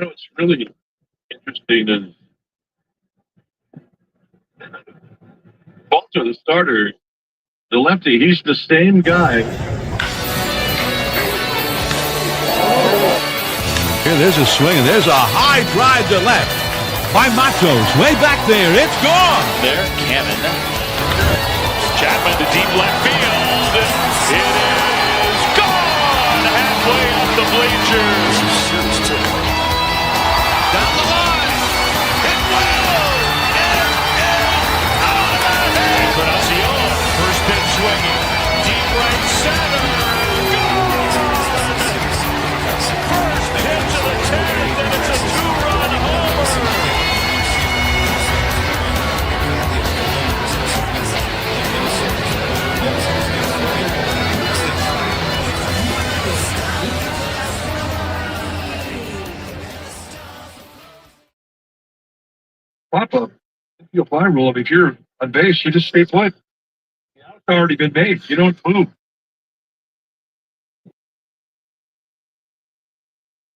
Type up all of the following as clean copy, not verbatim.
It's really interesting is Walter, the starter, the lefty, he's the same guy. Here, there's a swing, and there's a high drive to left by Matos. Way back there. It's gone. There, Cannon. Chapman to deep left field. It is gone. Halfway up the bleachers. Down the line. It will. It is out of the head. Encarnacion. First pitch swinging. Deep right center. First pitch of the 10th, and it's a two-run homer. Pop-up. You'll fly rule. If you're on base, you just stay put. The out's already been made. You don't move.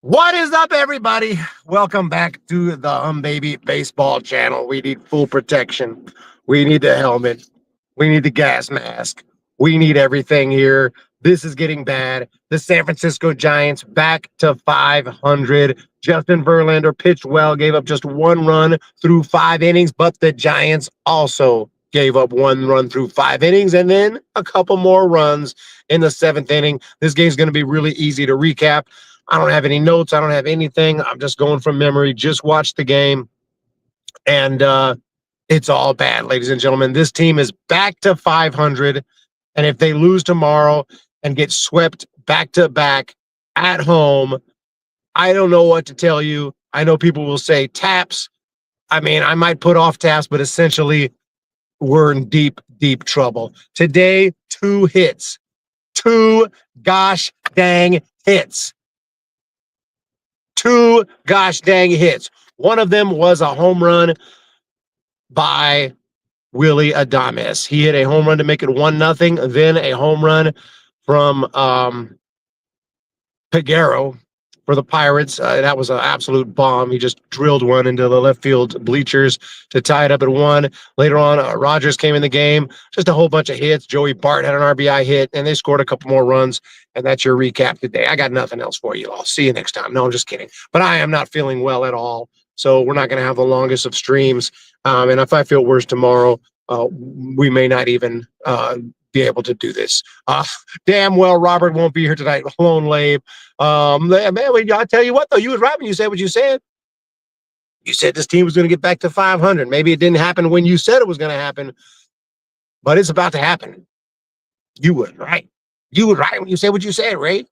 What is up, everybody? Welcome back to the Humm Baby Baseball channel. We need full protection. We need the helmet. We need the gas mask. We need everything here. This is getting bad. The San Francisco Giants back to 500. Justin Verlander pitched well, gave up just 1 run through 5 innings, but the Giants also gave up 1 run through 5 innings and then a couple more runs in the 7th inning. This game's going to be really easy to recap. I don't have any notes. I don't have anything. I'm just going from memory. Just watched the game, and it's all bad, ladies and gentlemen. This team is back to 500, and if they lose tomorrow and get swept back-to-back at home, I don't know what to tell you. I know people will say taps. I mean, I might put off taps, but essentially we're in deep, deep trouble. Today, 2 hits. 2 gosh dang hits. 2 gosh dang hits. One of them was a home run by Willie Adames. He hit a home run to make it 1-0. Then a home run from Peguero for the Pirates. That was an absolute bomb. He just drilled one into the left field bleachers to tie it up at 1. Later on, Rogers came in the game. Just a whole bunch of hits. Joey Bart had an RBI hit, and they scored a couple more runs. And that's your recap today. I got nothing else for you. I'll see you next time. No, I'm just kidding. But I am not feeling well at all. So we're not going to have the longest of streams. And if I feel worse tomorrow, we may not even be able to do this. Damn well, Robert won't be here tonight. Lone Lave. Man, I tell you what, though, you was right when you said what you said. You said this team was going to get back to 500. Maybe it didn't happen when you said it was going to happen, but it's about to happen. You were right. You were right when you said what you said, Ray.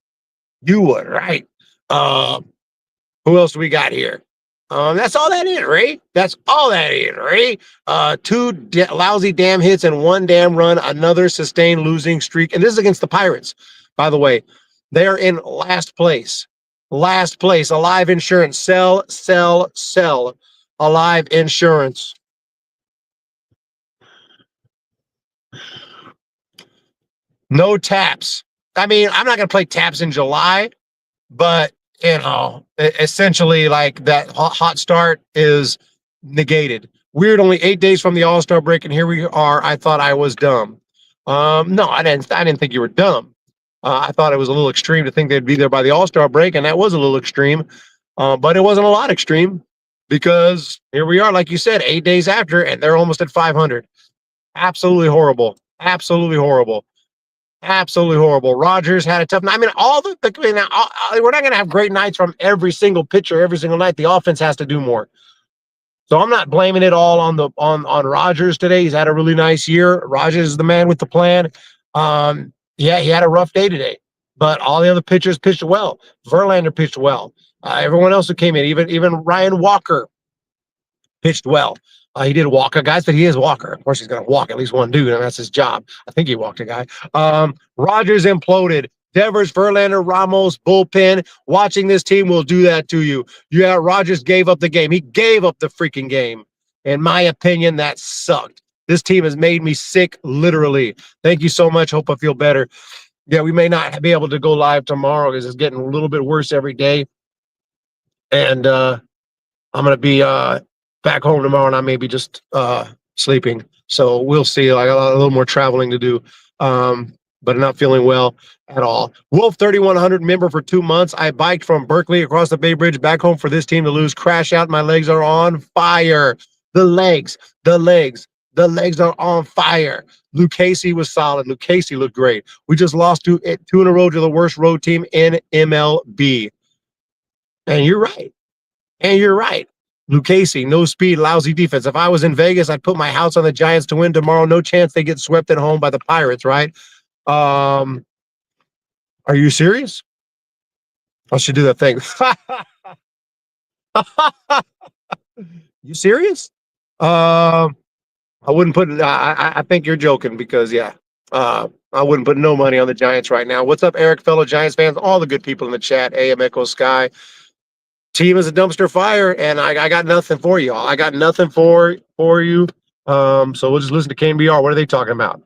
You were right. Who else do we got here? That's all that is, Ray. That's all that is, Ray. 2 lousy damn hits and 1 damn run. Another sustained losing streak. And this is against the Pirates, by the way. They are in last place. Last place. Alive Insurance. Sell, sell, sell. Alive Insurance. No taps. I mean, I'm not going to play taps in July, but, you know, essentially, like, that hot start is negated. Weird, only 8 days from the All-Star break, and here we are. I thought I was dumb. No, I didn't think you were dumb. I thought it was a little extreme to think they'd be there by the All-Star break, and that was a little extreme. But it wasn't a lot extreme because here we are, like you said, 8 days after, and they're almost at 500. Absolutely horrible. Absolutely horrible. Absolutely horrible. Rogers had a tough night. I mean, we're not going to have great nights from every single pitcher every single night. The offense has to do more. So I'm not blaming it all on Rogers today. He's had a really nice year. Rogers is the man with the plan. Yeah, he had a rough day today, but all the other pitchers pitched well. Verlander pitched well. Everyone else who came in, even Ryan Walker pitched well. He did walk a guy, but he is Walker. Of course, he's going to walk at least one dude, and that's his job. I think he walked a guy. Rogers imploded. Devers, Verlander, Ramos, bullpen. Watching this team will do that to you. Yeah, Rogers gave up the game. He gave up the freaking game. In my opinion, that sucked. This team has made me sick, literally. Thank you so much. Hope I feel better. Yeah, we may not be able to go live tomorrow because it's getting a little bit worse every day. and I'm gonna be back home tomorrow, and I may be just sleeping. So we'll see. I got a little more traveling to do, but not feeling well at all. Wolf 3100 member for 2 months. I biked from Berkeley across the Bay Bridge back home for this team to lose. Crash out. My legs are on fire. The legs are on fire. Luke Casey was solid. Luke Casey looked great. We just lost two in a row to the worst road team in MLB. And you're right. And you're right. Lucchese, no speed, lousy defense. If I was in Vegas, I'd put my house on the Giants to win tomorrow. No chance they get swept at home by the Pirates, right? Are you serious? I should do that thing. You serious? I wouldn't put. I think you're joking because I wouldn't put no money on the Giants right now. What's up, Eric, fellow Giants fans? All the good people in the chat. AM Echo Sky. Team is a dumpster fire, and I got nothing for you all. I got nothing for you. So we'll just listen to KBR. What are they talking about?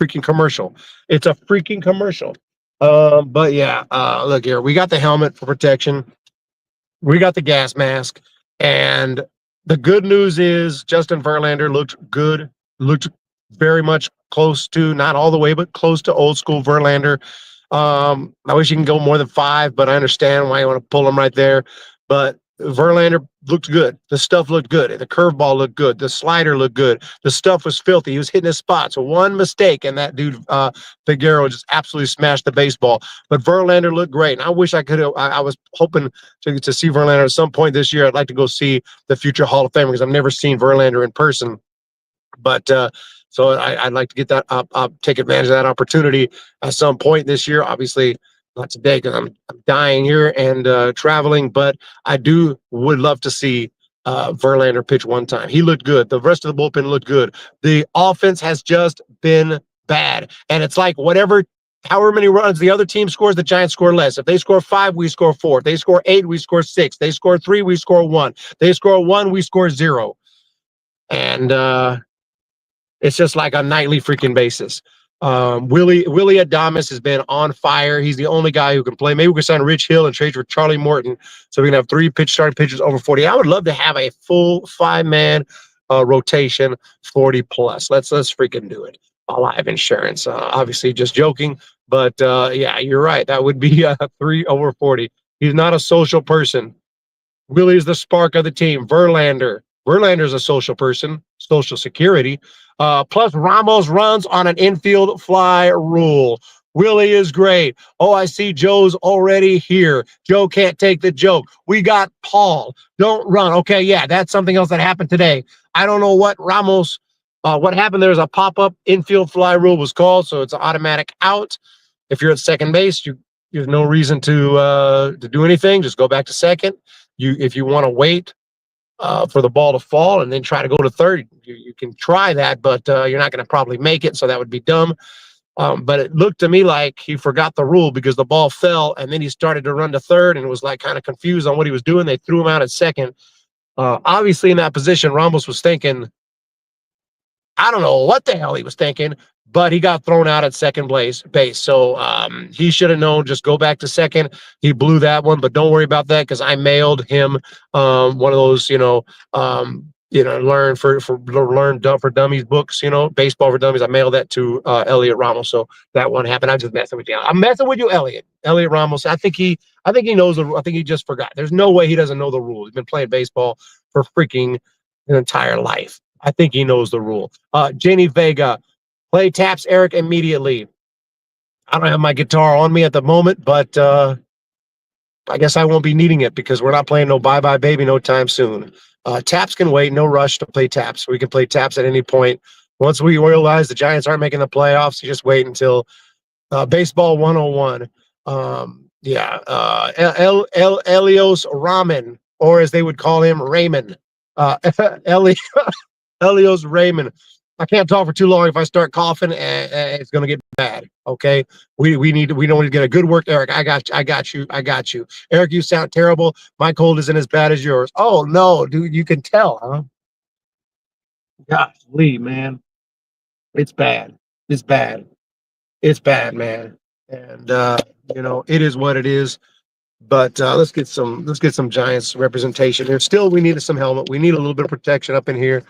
Freaking commercial. It's a freaking commercial. But yeah, look here. We got the helmet for protection. We got the gas mask. And the good news is Justin Verlander looked good. Looked very much close to, not all the way, but close to old school Verlander. I wish you can go more than 5, but I understand why you want to pull him right there. But Verlander looked good. The stuff looked good. The curveball looked good. The slider looked good. The stuff was filthy. He was hitting his spots. One mistake, and that dude Figueroa just absolutely smashed the baseball. But Verlander looked great. And I wish I could have. I was hoping to see Verlander at some point this year. I'd like to go see the future Hall of Famer because I've never seen Verlander in person. But so I'd like to get that take advantage of that opportunity at some point this year. Obviously, not today because I'm dying here and traveling. But I would love to see Verlander pitch one time. He looked good. The rest of the bullpen looked good. The offense has just been bad, and it's like however many runs the other team scores, the Giants score less. If they score 5, we score 4. If they score 8, we score 6. They score 3, we score 1. They score 1, we score 0. And it's just like a nightly freaking basis. Willie Adames has been on fire. He's the only guy who can play. Maybe we can sign Rich Hill and trade for Charlie Morton so we can have 3 starting pitchers over 40. I would love to have a full 5-man rotation, 40 plus. Let's freaking do it. Live insurance. Obviously, just joking, but yeah, you're right. That would be 3 over 40. He's not a social person. Willie is the spark of the team. Verlander's a social person, social security. Plus, Ramos runs on an infield fly rule. Willie is great. Oh, I see Joe's already here. Joe can't take the joke. We got Paul. Don't run. Okay, yeah, that's something else that happened today. I don't know what Ramos, what happened. There's a pop-up infield fly rule was called, so it's an automatic out. If you're at second base, there's no reason to do anything. Just go back to second. If you want to wait for the ball to fall and then try to go to third, you can try that, but you're not going to probably make it, so that would be dumb. But it looked to me like he forgot the rule because the ball fell and then he started to run to third and was like kind of confused on what he was doing. They threw him out at second. Obviously in that position, Ramos was thinking, I don't know what the hell he was thinking, but he got thrown out at second base. So he should have known, just go back to second. He blew that one, but don't worry about that because I mailed him one of those, learn for dummies books, baseball for dummies. I mailed that to Elliot Ramos. So that one happened. I'm just messing with you. I'm messing with you, Elliot Ramos. I think he knows I think he just forgot. There's no way he doesn't know the rule. He's been playing baseball for freaking an entire life. I think he knows the rule. Jenny Vega, play taps Eric immediately. I don't have my guitar on me at the moment, but I guess I won't be needing it because we're not playing no Bye Bye Baby no time soon. Taps can wait. No rush to play taps. We can play taps at any point. Once we realize the Giants aren't making the playoffs, you just wait until Baseball 101. Elios Ramen, or as they would call him, Raymond. Elios Raymond. I can't talk for too long. If I start coughing, it's gonna get bad. Okay, we don't need to get a good work, Eric. I got you. Eric, you sound terrible. My cold isn't as bad as yours. Oh no, dude, you can tell, huh? Golly, man, it's bad. It's bad, man. And it is what it is. But let's get some Giants representation here. Still, we need some helmet. We need a little bit of protection up in here.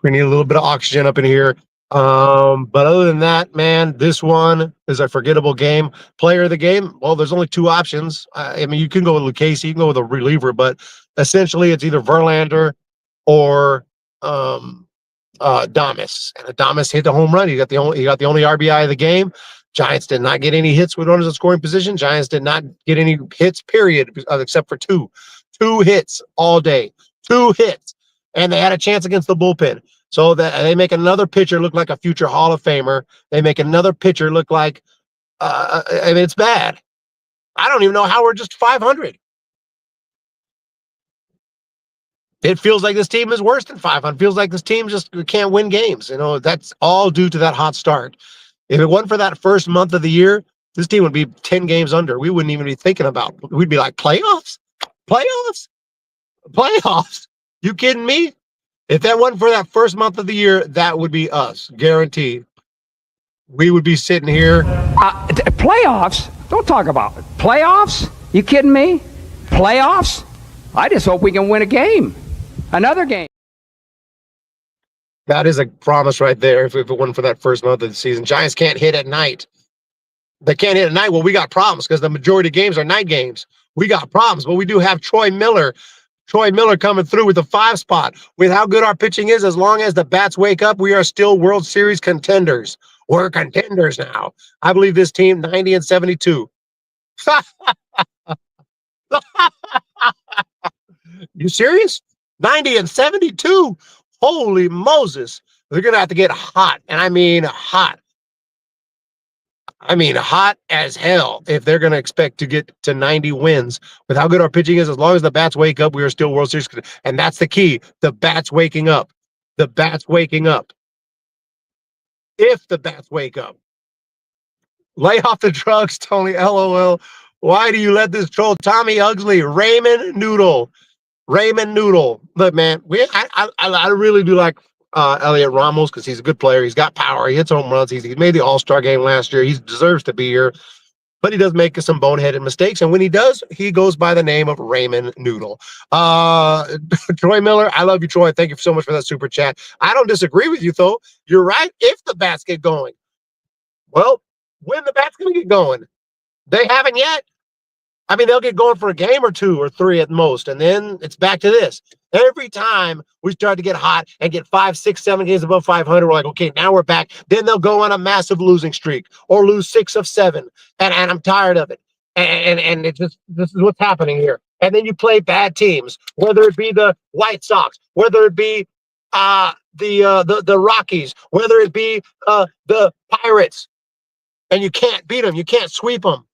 We need a little bit of oxygen up in here. But other than that, man, this one is a forgettable game. Player of the game, well, there's only two options. I mean, you can go with Lucchese, you can go with a reliever, but essentially it's either Verlander or Damas. And Damas hit the home run. He got the only RBI of the game. Giants did not get any hits with runners in scoring position. Giants did not get any hits, period, except for two hits all day. 2 hits. And they had a chance against the bullpen. So that they make another pitcher look like a future Hall of Famer. They make another pitcher look like, I mean, it's bad. I don't even know how we're just 500. It feels like this team is worse than 500. It feels like this team just can't win games. You know, that's all due to that hot start. If it wasn't for that first month of the year, this team would be 10 games under. We wouldn't even be thinking about it. We'd be like, playoffs? Playoffs? Playoffs? You kidding me? If that wasn't for that first month of the year, that would be us, guaranteed. We would be sitting here. Playoffs? Don't talk about it. Playoffs? You kidding me? Playoffs? I just hope we can win a game. Another game. That is a promise right there. If it wasn't for that first month of the season, Giants can't hit at night. They can't hit at night. Well, we got problems because the majority of games are night games. We got problems, but we do have Troy Miller coming through with the 5 spot. With how good our pitching is, as long as the bats wake up, we are still World Series contenders. We're contenders now. I believe this team 90 and 72. You serious? 90 and 72? Holy Moses. They're going to have to get hot. And I mean hot. I mean hot as hell if they're going to expect to get to 90 wins. With how good our pitching is, as long as the bats wake up, we are still World Series. And that's the key. The bats waking up. The bats waking up. If the bats wake up. Lay off the drugs, Tony. LOL. Why do you let this troll? Tommy Ugsley, Raymond Noodle. Look, man, I really do like Elliot Ramos because he's a good player. He's got power. He hits home runs. He made the All-Star game last year. He deserves to be here, but he does make some boneheaded mistakes. And when he does, he goes by the name of Raymond Noodle. Troy Miller, I love you, Troy. Thank you so much for that super chat. I don't disagree with you, though. You're right. If the bats get going, well, when the bats going to get going? They haven't yet. I mean, they'll get going for a game or 2 or 3 at most, and then it's back to this. Every time we start to get hot and get 5, 6, 7 games above 500, we're like, okay, now we're back. Then they'll go on a massive losing streak or lose 6 of 7, and I'm tired of it. And it just, this is what's happening here. And then you play bad teams, whether it be the White Sox, whether it be the Rockies, whether it be the Pirates, and you can't beat them, you can't sweep them.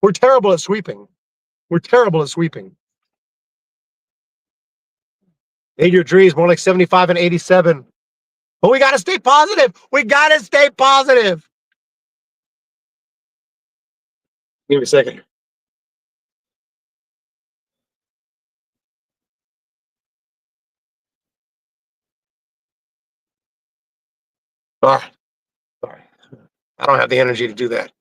We're terrible at sweeping. Your dreams more like 75 and 87. But we got to stay positive. Give me a second. Sorry. I don't have the energy to do that.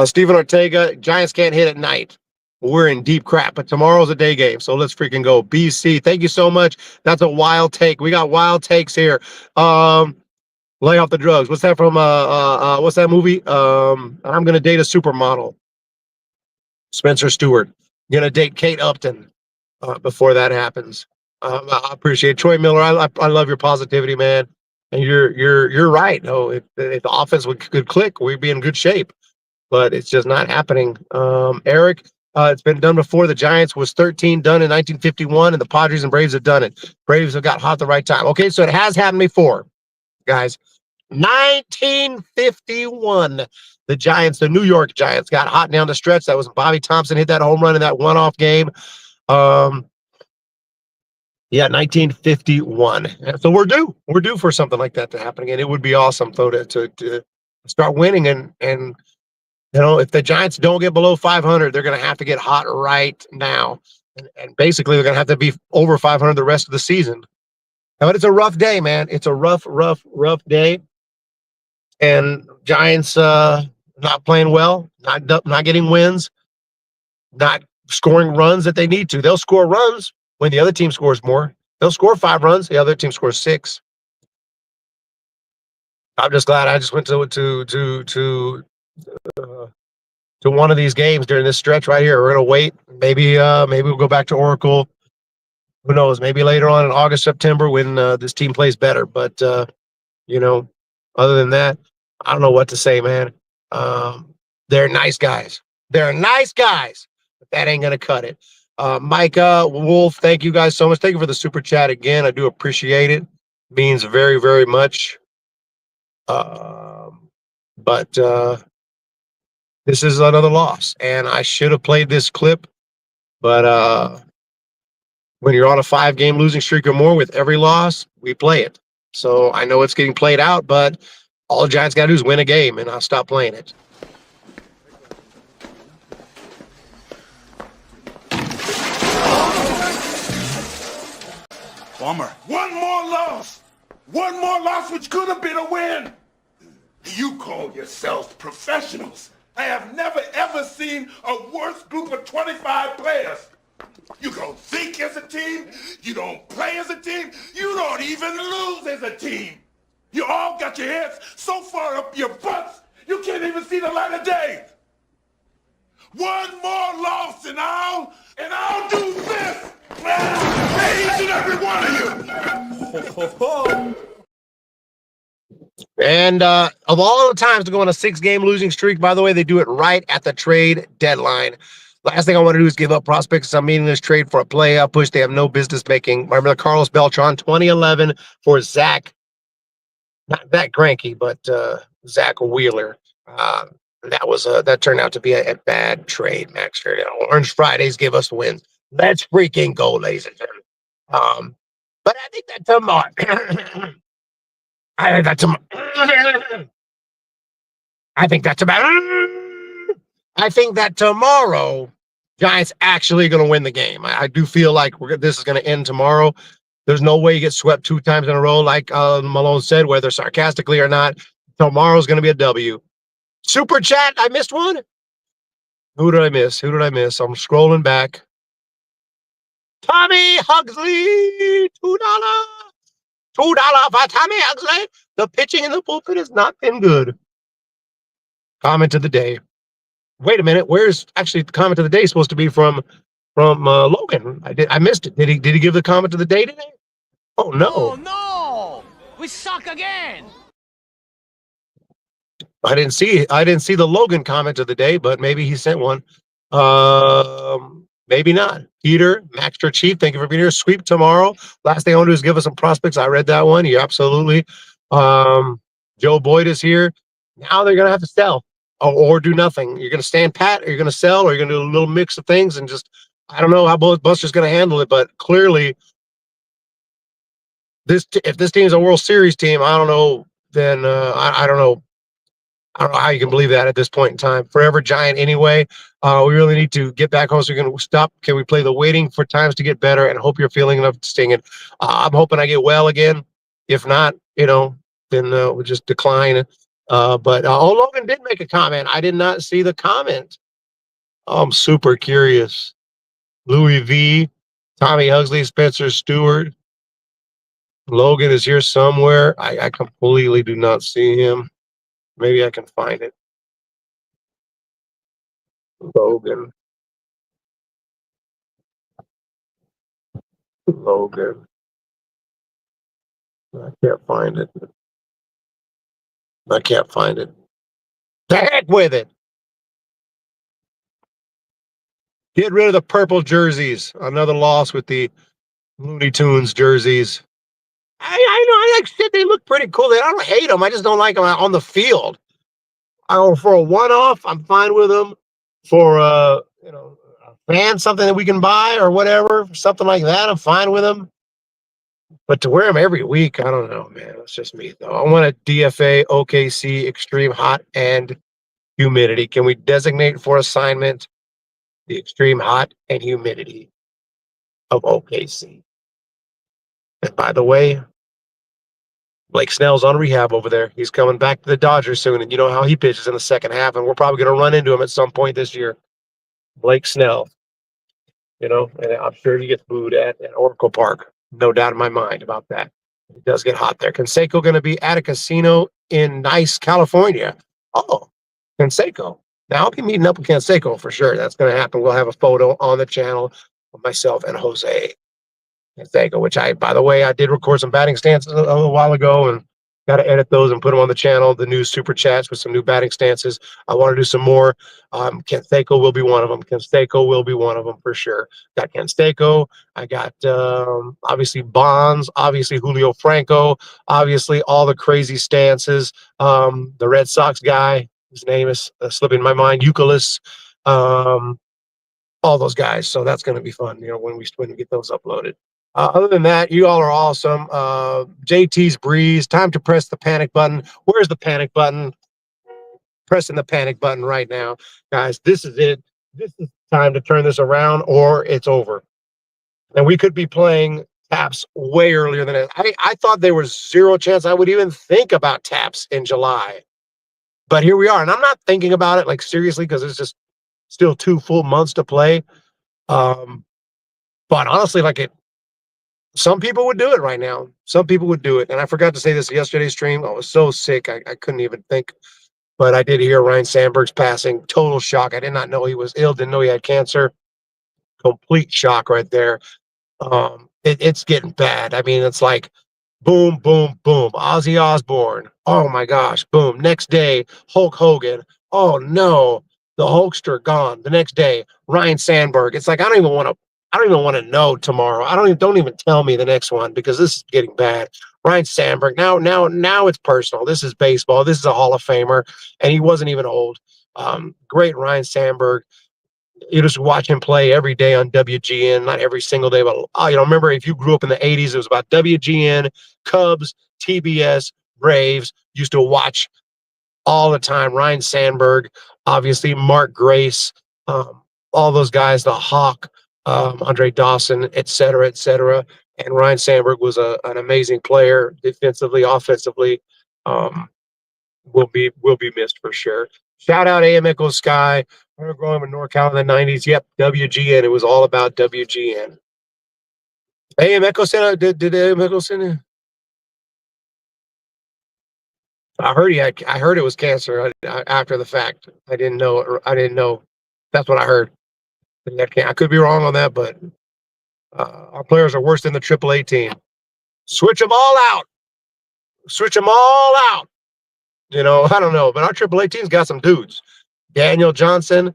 Steven Ortega, Giants can't hit at night. We're in deep crap, but tomorrow's a day game, so let's freaking go. BC, thank you so much. That's a wild take. We got wild takes here. Lay off the drugs. What's that from? What's that movie? I'm gonna date a supermodel. Spencer Stewart. Gonna date Kate Upton before that happens. I appreciate it. Troy Miller. I love your positivity, man. And you're right. No, if the offense could click, we'd be in good shape. But it's just not happening. Eric, it's been done before. The Giants was 13 done in 1951, and the Padres and Braves have done it. Braves have got hot at the right time. Okay, so it has happened before, guys. 1951, the Giants, the New York Giants, got hot down the stretch. That was Bobby Thompson hit that home run in that one-off game. 1951. So we're due for something like that to happen again. It would be awesome, though, to start winning and. You know, if the Giants don't get below 500, they're going to have to get hot right now. And basically, they're going to have to be over 500 the rest of the season. But it's a rough day, man. It's a rough day. And Giants not playing well, not getting wins. not scoring runs that they need to. They'll score runs when the other team scores more. They'll score 5 runs, the other team scores 6. I'm just glad I just went to one of these games during this stretch right here. We're gonna wait. Maybe we'll go back to Oracle. Who knows? Maybe later on in August, September when this team plays better. But other than that, I don't know what to say, man. They're nice guys. They're nice guys, but that ain't gonna cut it. Micah, Wolf, thank you guys so much. Thank you for the super chat again. I do appreciate it. Means very, very much. But this is another loss, and I should have played this clip. But when you're on a 5-game losing streak or more with every loss, we play it. So I know it's getting played out, but all the Giants got to do is win a game, and I'll stop playing it. Bummer. One more loss. One more loss, which could have been a win. You call yourselves professionals. I have never, ever seen a worse group of 25 players. You don't think as a team. You don't play as a team. You don't even lose as a team. You all got your heads so far up your butts, you can't even see the light of day. One more loss and I'll do this. Each and every one of you. And of all the times to go on a 6-game losing streak, by the way, they do it right at the trade deadline. Last thing I want to do is give up prospects. I'm meaningless trade for a playoff push they have no business making. Remember the Carlos Beltran 2011 for Zach, not that Greinke, but Zach Wheeler. That turned out to be a bad trade, Max. Orange Fridays give us wins. Let's freaking go, ladies and gentlemen. But I think that tomorrow. I think that tomorrow, Giants actually going to win the game. I do feel like this is going to end tomorrow. There's no way you get swept 2 times in a row, like Malone said, whether sarcastically or not. Tomorrow's going to be a W. Super chat, I missed one. Who did I miss? I'm scrolling back. Tommy Huxley, $2. $2 for Tommy Huxley. The pitching in the bullpen has not been good. Comment of the day. Wait a minute. Where's actually the comment of the day supposed to be from Logan? I missed it. Did he give the comment of the day today? Oh no. Oh no. We suck again. I didn't see the Logan comment of the day, but maybe he sent one. Maybe not. Peter, Maxter Chief, thank you for being here. Sweep tomorrow. Last thing I want to do is give us some prospects. I read that one. Yeah, absolutely. Joe Boyd is here. Now they're going to have to sell or do nothing. You're going to stand pat, or you're going to sell, or you're going to do a little mix of things and just, I don't know how Buster's going to handle it, but clearly if this team's a World Series team, I don't know, then I don't know. I don't know how you can believe that at this point in time. Forever Giant anyway. We really need to get back home. So we're going to stop. Can we play the waiting for times to get better and hope you're feeling enough to sting it? I'm hoping I get well again. If not, then we'll just decline. But Logan did make a comment. I did not see the comment. I'm super curious. Louis V, Tommy Huxley, Spencer Stewart. Logan is here somewhere. I completely do not see him. Maybe I can find it. Logan. I can't find it. The heck with it. Get rid of the purple jerseys. Another loss with the Looney Tunes jerseys. I know. I like shit. They look pretty cool. I don't hate them. I just don't like them on the field. For a one-off, I'm fine with them. For a fan, something that we can buy or whatever, something like that, I'm fine with them. But to wear them every week, I don't know, man. That's just me, though. I want a DFA OKC extreme hot and humidity. Can we designate for assignment the extreme hot and humidity of OKC? And by the way, Blake Snell's on rehab over there. He's coming back to the Dodgers soon, and you know how he pitches in the second half, and we're probably going to run into him at some point this year. Blake Snell. You know, and I'm sure he gets booed at Oracle Park. No doubt in my mind about that. It does get hot there. Canseco going to be at a casino in Nice, California. Oh, Canseco. Now I'll be meeting up with Canseco for sure. That's going to happen. We'll have a photo on the channel of myself and Jose Canseco, which by the way, I did record some batting stances a little while ago and got to edit those and put them on the channel. The new super chats with some new batting stances. I want to do some more. Canseco will be one of them. Canseco will be one of them for sure. Got Canseco. I got obviously Bonds, obviously Julio Franco, obviously all the crazy stances. The Red Sox guy, his name is slipping my mind, Euclid. All those guys. So that's going to be fun, you know, when we get those uploaded. Other than that, you all are awesome. JT's Breeze, time to press the panic button. Where's the panic button? Pressing the panic button right now. Guys, this is it. This is time to turn this around or it's over. And we could be playing taps way earlier than that. I thought there was zero chance I would even think about taps in July. But here we are. And I'm not thinking about it like seriously because it's just still 2 full months to play. But honestly, some people would do it right now. Some people would do it. And I forgot to say this yesterday's stream. I was so sick. I couldn't even think. But I did hear Ryan Sandberg's passing. Total shock. I did not know he was ill. Didn't know he had cancer. Complete shock right there. It's getting bad. I mean, it's like boom, boom, boom. Ozzy Osbourne. Oh my gosh. Boom. Next day, Hulk Hogan. Oh no. The Hulkster gone. The next day, Ryan Sandberg. It's like I don't even want to know tomorrow. Don't even tell me the next one because this is getting bad. Ryan Sandberg. Now it's personal. This is baseball. This is a Hall of Famer, and he wasn't even old. Great Ryan Sandberg. You just watch him play every day on WGN, not every single day, but remember if you grew up in the 80s, it was about WGN, Cubs, TBS, Braves. Used to watch all the time. Ryan Sandberg, obviously Mark Grace, all those guys, the Hawk, Andre Dawson, et cetera, et cetera. And Ryan Sandberg was an amazing player, defensively, offensively. Will be missed for sure. Shout out AM Echo Sky. I remember growing up in NorCal in the 90s. Yep, WGN. It was all about WGN. AM Echo sent did AM Echo send it? I heard it was cancer after the fact. I didn't know. That's what I heard. I could be wrong on that, but our players are worse than the AAA team. Switch them all out. Switch them all out. You know, I don't know, but our AAA team's got some dudes. Daniel Johnson,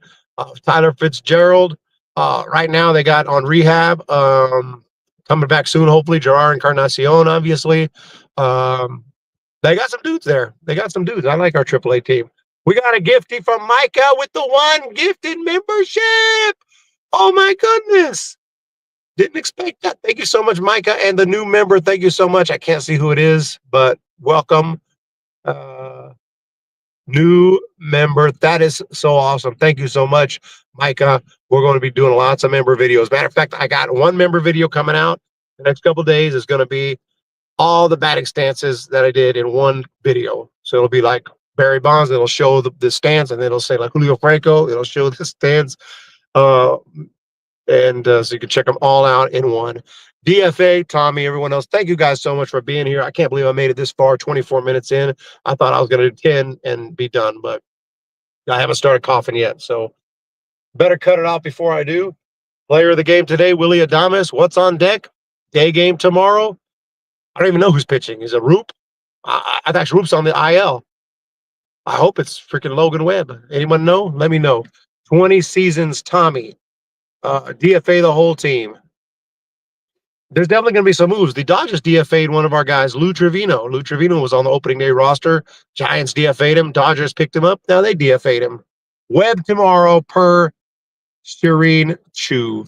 Tyler Fitzgerald. Right now they got on rehab. Coming back soon, hopefully. Gerard Encarnacion, obviously. They got some dudes there. They got some dudes. I like our AAA team. We got a gifty from Micah with the 1 gifted membership. Oh my goodness. Didn't expect that. Thank you so much, Micah. And the new member, thank you so much. I can't see who it is, but welcome. New member. That is so awesome. Thank you so much, Micah. We're going to be doing lots of member videos. Matter of fact, I got 1 member video coming out the next couple of days. Is going to be all the batting stances that I did in 1 video. So it'll be like Barry Bonds. It'll show the stance, and it'll say like Julio Franco. It'll show the stance. So you can check them all out in 1. DFA, Tommy, everyone else, thank you guys so much for being here. I can't believe I made it this far, 24 minutes in. I thought I was going to do 10 and be done, but I haven't started coughing yet, so better cut it off before I do. Player of the game today, Willie Adames. What's on deck? Day game tomorrow. I don't even know who's pitching. Is it Roop? I think Roop's on the IL. I hope it's freaking Logan Webb. Anyone know? Let me know. 20 seasons, Tommy. DFA the whole team. There's definitely going to be some moves. The Dodgers DFA'd one of our guys, Lou Trevino. Lou Trevino was on the opening day roster. Giants DFA'd him. Dodgers picked him up. Now they DFA'd him. Webb tomorrow per Shireen Chu.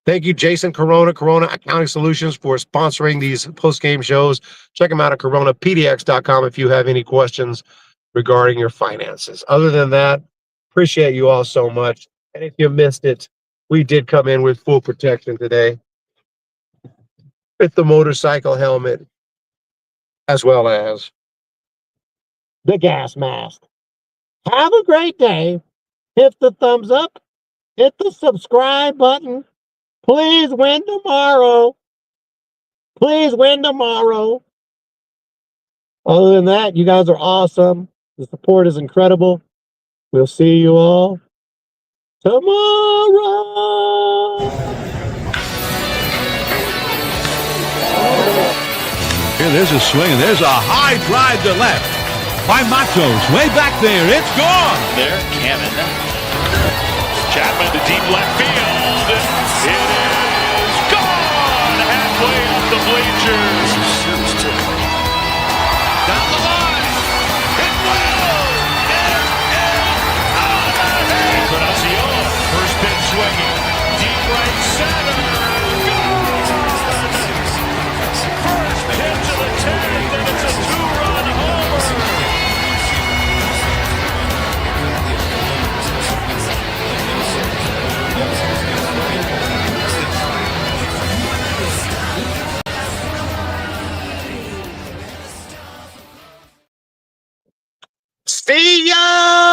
Thank you, Jason Corona Accounting Solutions, for sponsoring these post-game shows. Check them out at coronapdx.com if you have any questions regarding your finances. Other than that, appreciate you all so much. And if you missed it, we did come in with full protection today. With the motorcycle helmet, as well as the gas mask. Have a great day. hit the thumbs up, hit the subscribe button. Please win tomorrow. Please win tomorrow. Other than that, you guys are awesome. The support is incredible. We'll see you all tomorrow. Here, there's a swing, and there's a high drive to left by Matos. Way back there. It's gone. There, Cannon. Chapman to deep left field. It is gone. Halfway up the bleachers. Down the line. It will. It is out of here. Encarnacion. First pitch swinging. Deep right center. First pitch of the 10th, and it's a 2-run homer. See ya!